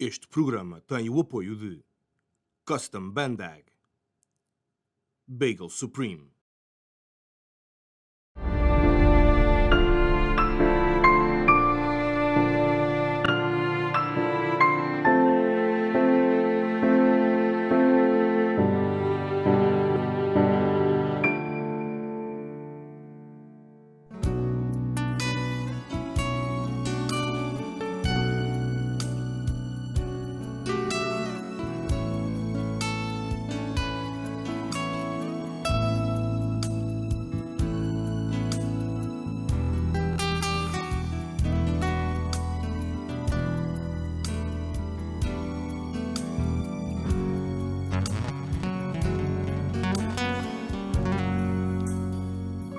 Este programa tem o apoio de Custom Bandag, Bagel Supreme,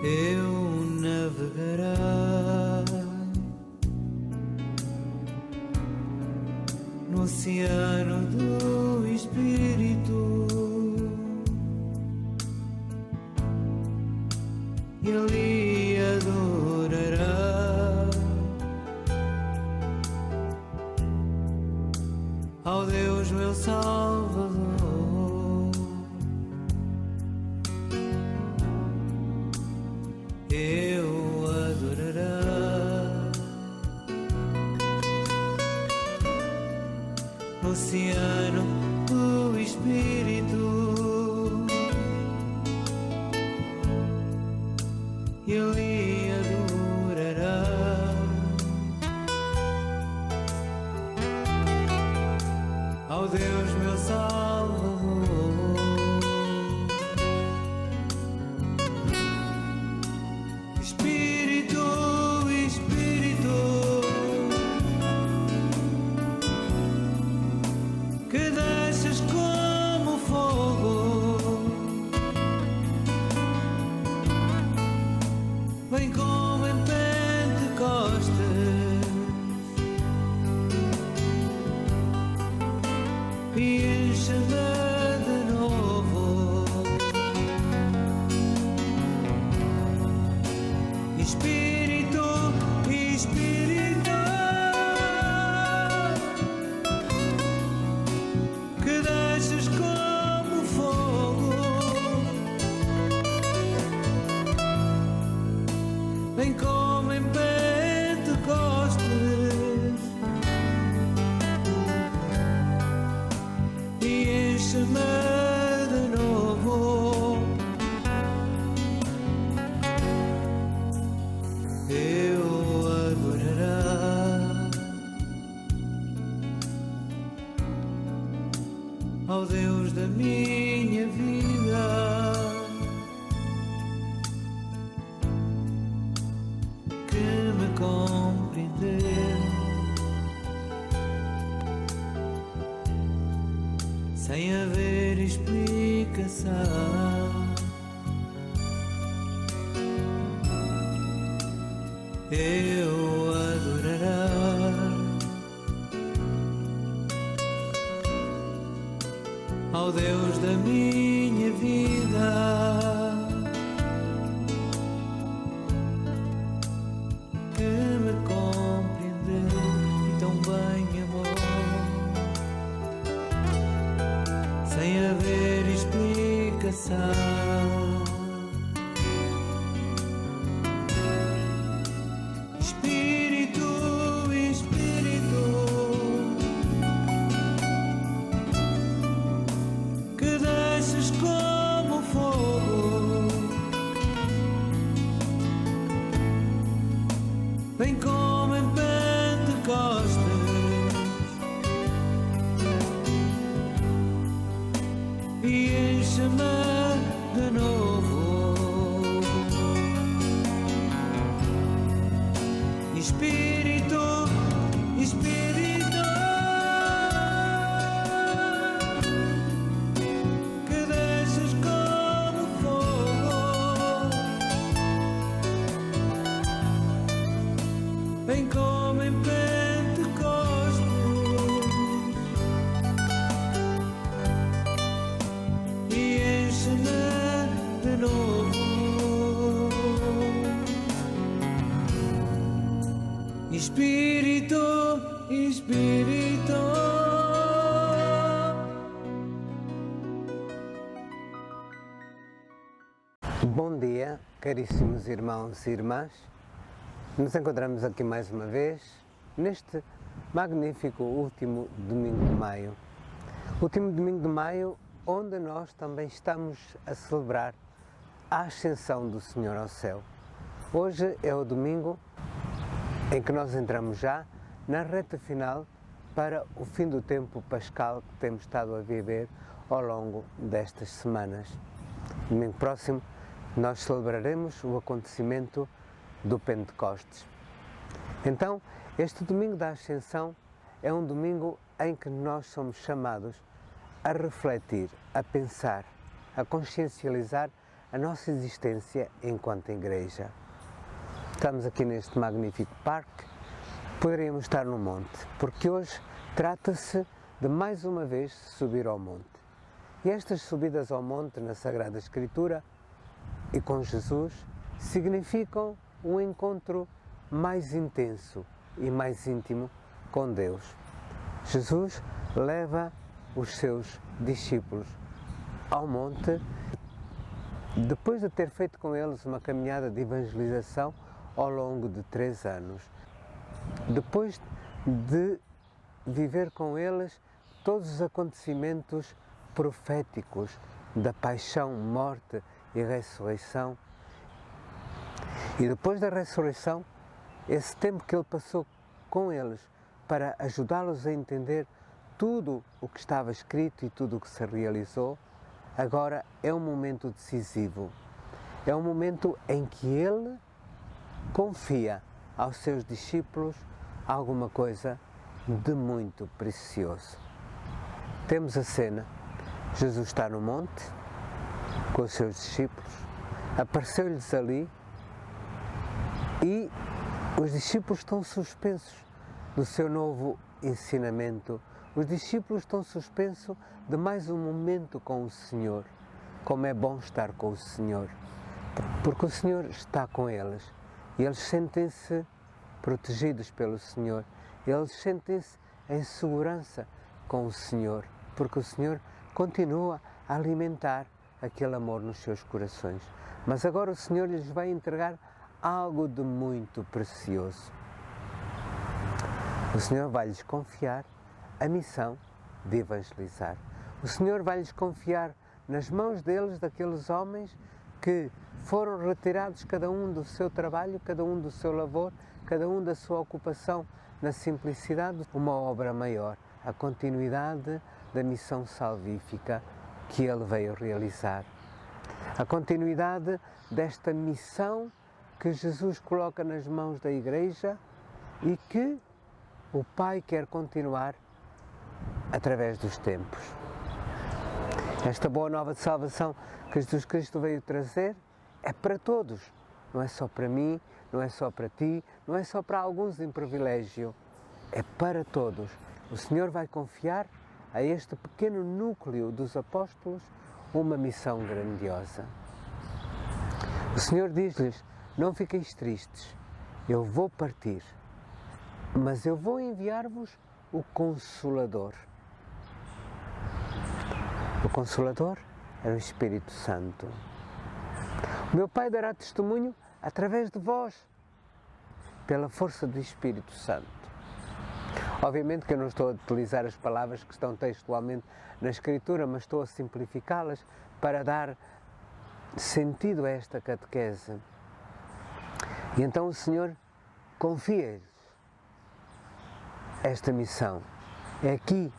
Eu navegarei no oceano do Espírito e ali adorará ao Deus meu Salvador. Eu adorarei no oceano do Espírito e ali adorará ao Deus meu Salvador. Espírito, Espírito, que desces como fogo, vem como em Pentecostes e enche-me de novo. Espírito, Espírito, que desces como fogo, vem como em Pentecostes e enche-me de novo. Eu adorarei ao Deus da minha vida, que me compreendeu sem haver explicação. Eu adorarei ao Deus da minha vida, que me compreendeu e tão bem amou, sem haver explicação. Espírito, Espírito, que desces como fogo, vem como em Pentecostes e enche-me de novo. Espírito, Espírito, que desces como fogo, vem como em Pentecostes e enche caríssimos irmãos e irmãs, nos encontramos aqui mais uma vez neste magnífico último domingo de maio. Último domingo de maio, onde nós também estamos a celebrar a ascensão do Senhor ao céu. Hoje é o domingo em que nós entramos já na reta final para o fim do tempo pascal que temos estado a viver ao longo destas semanas. Domingo próximo nós celebraremos o acontecimento do Pentecostes. Então, este domingo da Ascensão é um domingo em que nós somos chamados a refletir, a pensar, a consciencializar a nossa existência enquanto igreja. Estamos aqui neste magnífico parque, poderíamos estar no monte, porque hoje trata-se de mais uma vez subir ao monte. E estas subidas ao monte na Sagrada Escritura e com Jesus significam um encontro mais intenso e mais íntimo com Deus. Jesus leva os seus discípulos ao monte depois de ter feito com eles uma caminhada de evangelização ao longo de 3 anos. Depois de viver com eles todos os acontecimentos proféticos da paixão, morte e ressurreição. E depois da ressurreição, esse tempo que ele passou com eles para ajudá-los a entender tudo o que estava escrito e tudo o que se realizou, agora é um momento decisivo. É um momento em que ele confia aos seus discípulos alguma coisa de muito precioso. Temos a cena. Jesus está no monte com os seus discípulos, apareceu-lhes ali e os discípulos estão suspensos do seu novo ensinamento. Os discípulos estão suspensos de mais um momento com o Senhor. Como é bom estar com o Senhor, porque o Senhor está com eles e eles sentem-se protegidos pelo Senhor, eles sentem-se em segurança com o Senhor, porque o Senhor continua a alimentar aquele amor nos seus corações. Mas agora o Senhor lhes vai entregar algo de muito precioso. O Senhor vai lhes confiar a missão de evangelizar. O Senhor vai lhes confiar nas mãos deles, daqueles homens que foram retirados cada um do seu trabalho, cada um do seu labor, cada um da sua ocupação, na simplicidade, uma obra maior, a continuidade da missão salvífica que ele veio realizar. A continuidade desta missão que Jesus coloca nas mãos da Igreja e que o Pai quer continuar através dos tempos. Esta boa nova de salvação que Jesus Cristo veio trazer é para todos, não é só para mim, não é só para ti, não é só para alguns em privilégio, é para todos. O Senhor vai confiar a este pequeno núcleo dos apóstolos uma missão grandiosa. O Senhor diz-lhes: não fiqueis tristes, eu vou partir, mas eu vou enviar-vos o Consolador. O Consolador é o Espírito Santo. O meu Pai dará testemunho através de vós, pela força do Espírito Santo. Obviamente que eu não estou a utilizar as palavras que estão textualmente na Escritura, mas estou a simplificá-las para dar sentido a esta catequese. E então o Senhor confia-lhes esta missão. É aqui,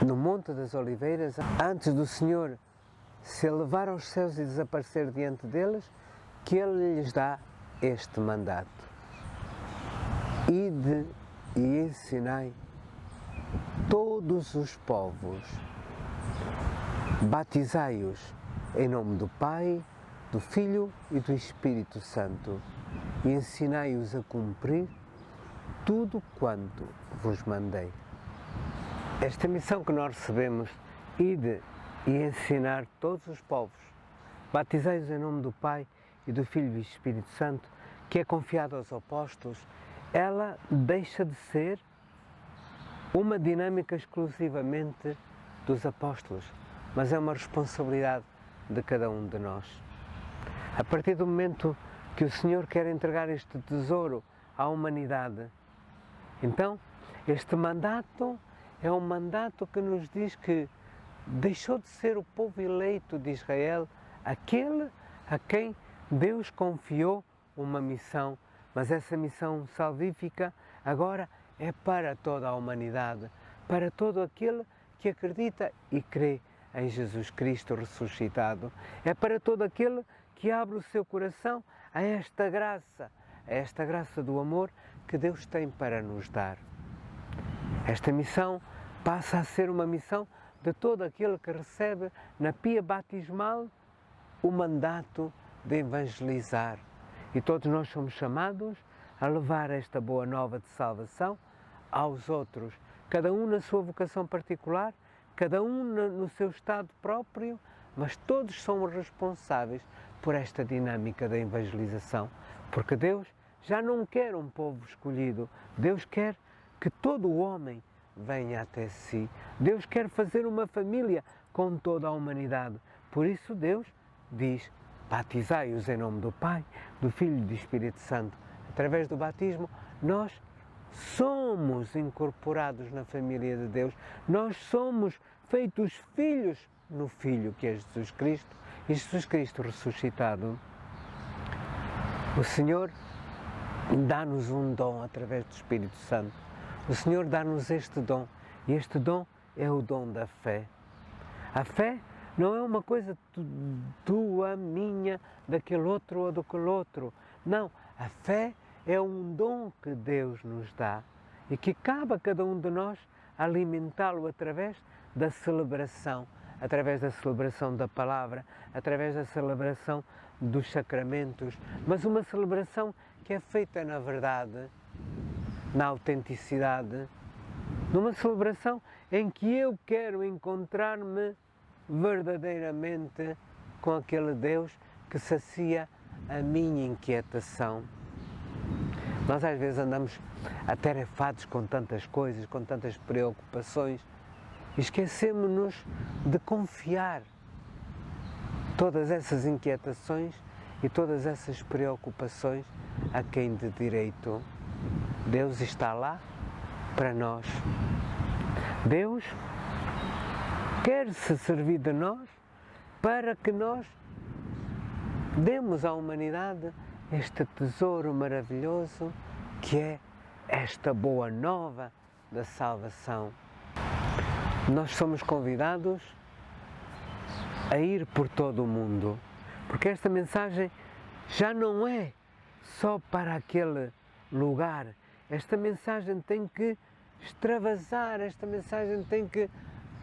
no Monte das Oliveiras, antes do Senhor se elevar aos céus e desaparecer diante deles, que Ele lhes dá este mandato: ide e ensinai todos os povos, batizai-os em nome do Pai, do Filho e do Espírito Santo, e ensinai-os a cumprir tudo quanto vos mandei. Esta missão que nós recebemos, ide e ensinar todos os povos, batizai-os em nome do Pai e do Filho e do Espírito Santo, que é confiado aos apóstolos, ela deixa de ser uma dinâmica exclusivamente dos apóstolos, mas é uma responsabilidade de cada um de nós. A partir do momento que o Senhor quer entregar este tesouro à humanidade, então este mandato é um mandato que nos diz que deixou de ser o povo eleito de Israel, aquele a quem Deus confiou uma missão, mas essa missão salvífica agora é para toda a humanidade, para todo aquele que acredita e crê em Jesus Cristo ressuscitado. É para todo aquele que abre o seu coração a esta graça do amor que Deus tem para nos dar. Esta missão passa a ser uma missão de todo aquele que recebe na pia batismal o mandato de evangelizar. E todos nós somos chamados a levar esta boa nova de salvação aos outros, cada um na sua vocação particular, cada um no seu estado próprio, mas todos somos responsáveis por esta dinâmica da evangelização, porque Deus já não quer um povo escolhido, Deus quer que todo o homem venha até si. Deus quer fazer uma família com toda a humanidade. Por isso Deus diz: batizai-os em nome do Pai, do Filho e do Espírito Santo. Através do batismo, nós somos incorporados na família de Deus. Nós somos feitos filhos no Filho, que é Jesus Cristo, e Jesus Cristo ressuscitado. O Senhor dá-nos um dom através do Espírito Santo. O Senhor dá-nos este dom, e este dom é o dom da fé. A fé não é uma coisa tua, minha, daquele outro ou daquele outro. Não, a fé é um dom que Deus nos dá e que cabe a cada um de nós alimentá-lo através da celebração da palavra, através da celebração dos sacramentos, mas uma celebração que é feita na verdade, na autenticidade, numa celebração em que eu quero encontrar-me verdadeiramente com aquele Deus que sacia a minha inquietação. Nós às vezes andamos atarefados com tantas coisas, com tantas preocupações, e esquecemos-nos de confiar todas essas inquietações e todas essas preocupações a quem de direito. Deus está lá para nós. Deus quer se servir de nós para que nós demos à humanidade este tesouro maravilhoso que é esta boa nova da salvação. Nós somos convidados a ir por todo o mundo, porque esta mensagem já não é só para aquele lugar. Esta mensagem tem que extravasar, esta mensagem tem que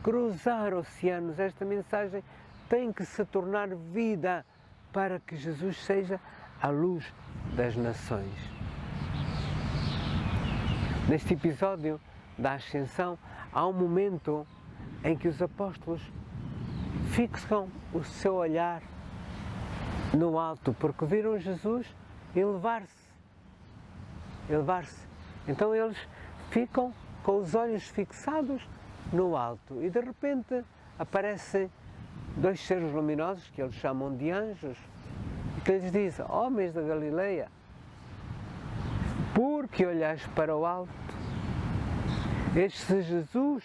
cruzar oceanos, esta mensagem tem que se tornar vida para que Jesus seja a luz das nações. Neste episódio da Ascensão, há um momento em que os apóstolos fixam o seu olhar no alto, porque viram Jesus elevar-se. Então eles ficam com os olhos fixados no alto e de repente aparecem dois seres luminosos que eles chamam de anjos e que lhes dizem: homens da Galileia, por que olhais para o alto? Este Jesus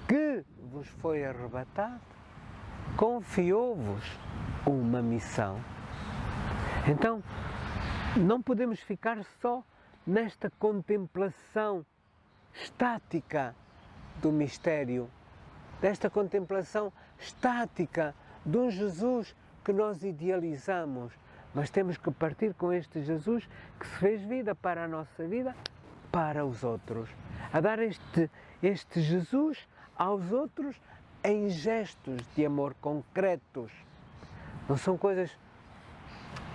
que vos foi arrebatado confiou-vos uma missão. Então, não podemos ficar só nesta contemplação estática do mistério, desta contemplação estática de um Jesus que nós idealizamos, mas temos que partir com este Jesus que se fez vida para a nossa vida, para os outros, a dar este Jesus aos outros em gestos de amor concretos. Não são coisas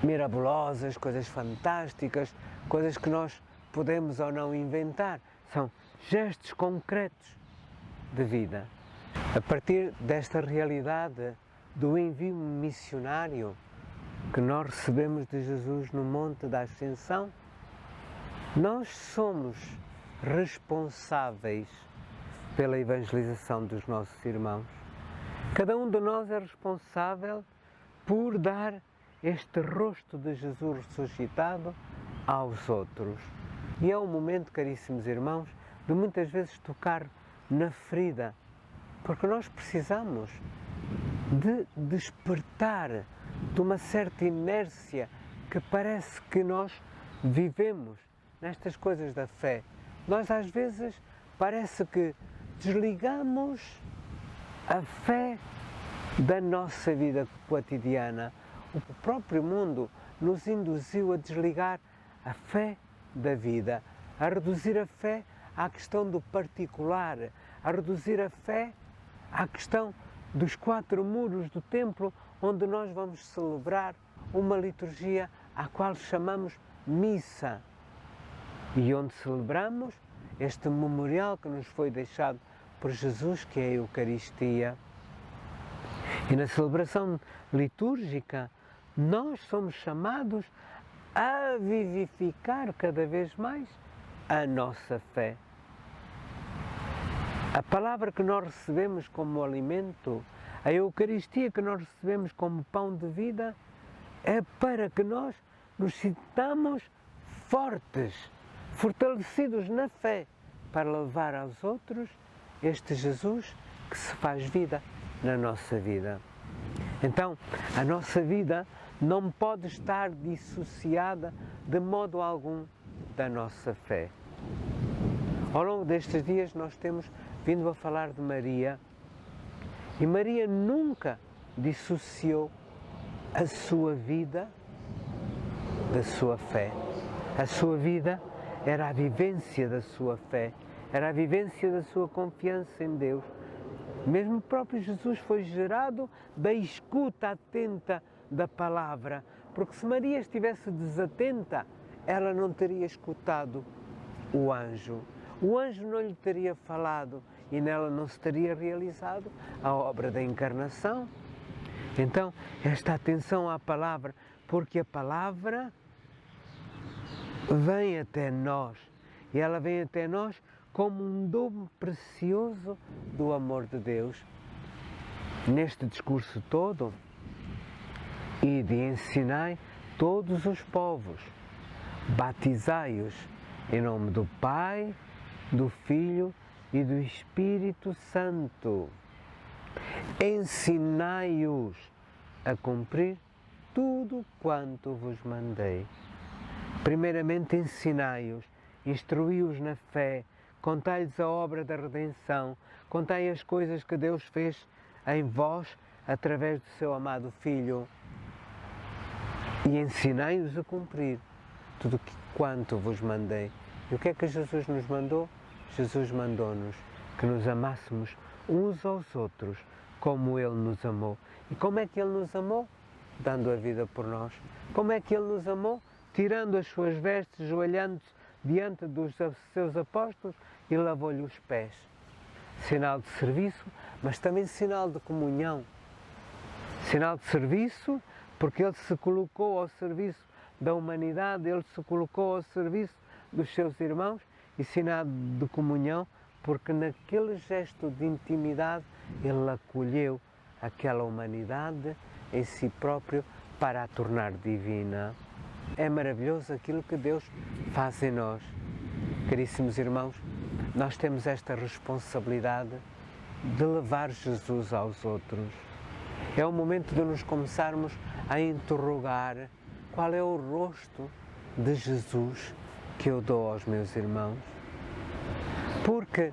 mirabolosas, coisas fantásticas, coisas que nós podemos ou não inventar. São gestos concretos de vida. A partir desta realidade do envio missionário que nós recebemos de Jesus no Monte da Ascensão, nós somos responsáveis pela evangelização dos nossos irmãos. Cada um de nós é responsável por dar este rosto de Jesus ressuscitado aos outros. E é um momento, caríssimos irmãos, de muitas vezes tocar na ferida, porque nós precisamos de despertar de uma certa inércia que parece que nós vivemos nestas coisas da fé. Nós às vezes parece que desligamos a fé da nossa vida cotidiana. O próprio mundo nos induziu a desligar a fé da vida, a reduzir a fé à questão do particular, a reduzir a fé à questão dos 4 muros do templo, onde nós vamos celebrar uma liturgia à qual chamamos missa e onde celebramos este memorial que nos foi deixado por Jesus, que é a Eucaristia. E na celebração litúrgica, nós somos chamados a vivificar cada vez mais a nossa fé. A palavra que nós recebemos como alimento, a Eucaristia que nós recebemos como pão de vida, é para que nós nos sintamos fortes, fortalecidos na fé, para levar aos outros este Jesus que se faz vida na nossa vida. Então, a nossa vida não pode estar dissociada de modo algum da nossa fé. Ao longo destes dias nós temos vindo a falar de Maria, e Maria nunca dissociou a sua vida da sua fé. A sua vida era a vivência da sua fé, era a vivência da sua confiança em Deus. Mesmo o próprio Jesus foi gerado da escuta atenta da palavra, porque se Maria estivesse desatenta, ela não teria escutado o anjo. O anjo não lhe teria falado e nela não se teria realizado a obra da encarnação. Então, esta atenção à palavra, porque a palavra vem até nós, e ela vem até nós como um dom precioso do amor de Deus. Neste discurso todo, e de ensinai todos os povos, batizai-os em nome do Pai, do Filho e do Espírito Santo. Ensinai-os a cumprir tudo quanto vos mandei. Primeiramente ensinai-os, instruí-os na fé, contai-lhes a obra da redenção, contai as coisas que Deus fez em vós através do seu amado Filho, e ensinai-os a cumprir tudo quanto vos mandei. E o que é que Jesus nos mandou? Jesus mandou-nos que nos amássemos uns aos outros como Ele nos amou. E como é que Ele nos amou? Dando a vida por nós. Como é que Ele nos amou? Tirando as suas vestes, ajoelhando-se diante dos seus apóstolos e lavou-lhe os pés. Sinal de serviço, mas também sinal de comunhão. Sinal de serviço, porque Ele se colocou ao serviço da humanidade, Ele se colocou ao serviço dos seus irmãos, e sinal de comunhão, porque naquele gesto de intimidade Ele acolheu aquela humanidade em si próprio para a tornar divina. É maravilhoso aquilo que Deus faz em nós. Caríssimos irmãos, nós temos esta responsabilidade de levar Jesus aos outros. É o momento de nos começarmos a interrogar qual é o rosto de Jesus que eu dou aos meus irmãos. Porque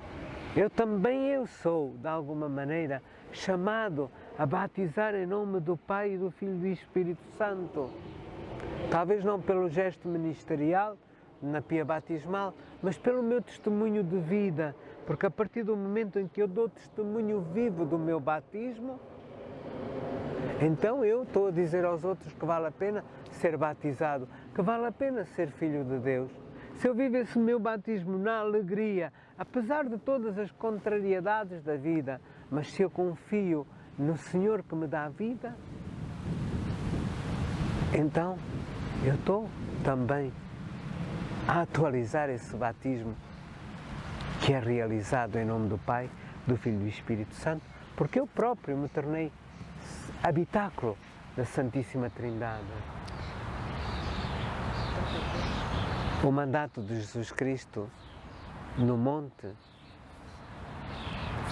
eu sou, de alguma maneira, chamado a batizar em nome do Pai, e do Filho e do Espírito Santo. Talvez não pelo gesto ministerial, na pia batismal, mas pelo meu testemunho de vida, porque a partir do momento em que eu dou testemunho vivo do meu batismo, então eu estou a dizer aos outros que vale a pena ser batizado, que vale a pena ser filho de Deus. Se eu vivo esse meu batismo na alegria, apesar de todas as contrariedades da vida, mas se eu confio no Senhor que me dá a vida, então eu estou também a atualizar esse batismo que é realizado em nome do Pai, do Filho e do Espírito Santo, porque eu próprio me tornei habitáculo da Santíssima Trindade. O mandato de Jesus Cristo no monte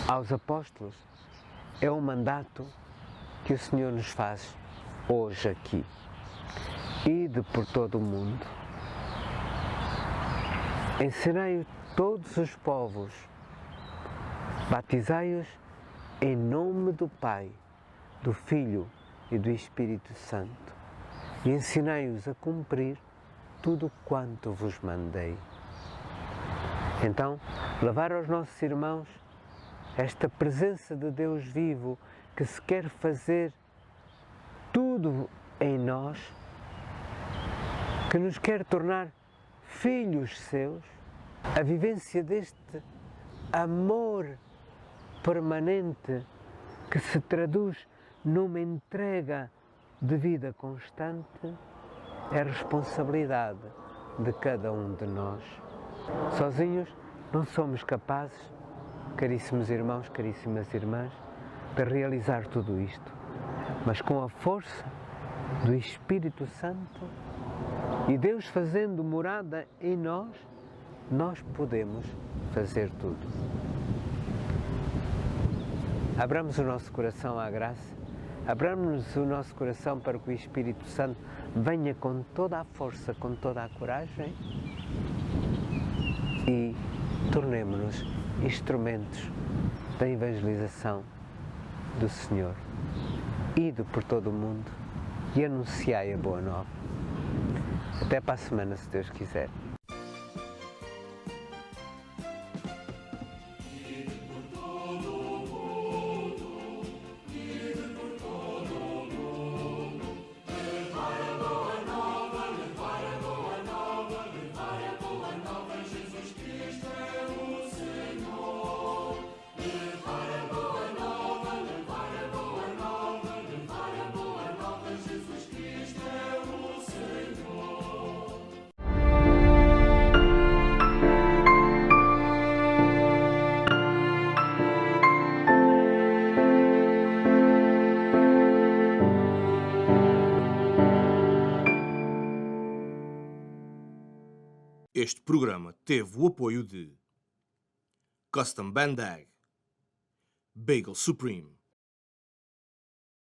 aos apóstolos é um mandato que o Senhor nos faz hoje aqui. Ide por todo o mundo, ensinai todos os povos, batizai-os em nome do Pai, do Filho e do Espírito Santo, e ensinai-os a cumprir tudo quanto vos mandei. Então, levar aos nossos irmãos esta presença de Deus vivo que se quer fazer tudo em nós, que nos quer tornar filhos seus, a vivência deste amor permanente que se traduz numa entrega de vida constante, é responsabilidade de cada um de nós. Sozinhos não somos capazes, caríssimos irmãos, caríssimas irmãs, de realizar tudo isto, mas com a força do Espírito Santo e Deus fazendo morada em nós, nós podemos fazer tudo. Abramos o nosso coração à graça, abramos o nosso coração para que o Espírito Santo venha com toda a força, com toda a coragem e tornemo-nos instrumentos da evangelização do Senhor. Ide por todo o mundo e anunciai a boa nova. Até para a semana, se Deus quiser. Este programa teve o apoio de Custom Bandag, Bagel Supreme,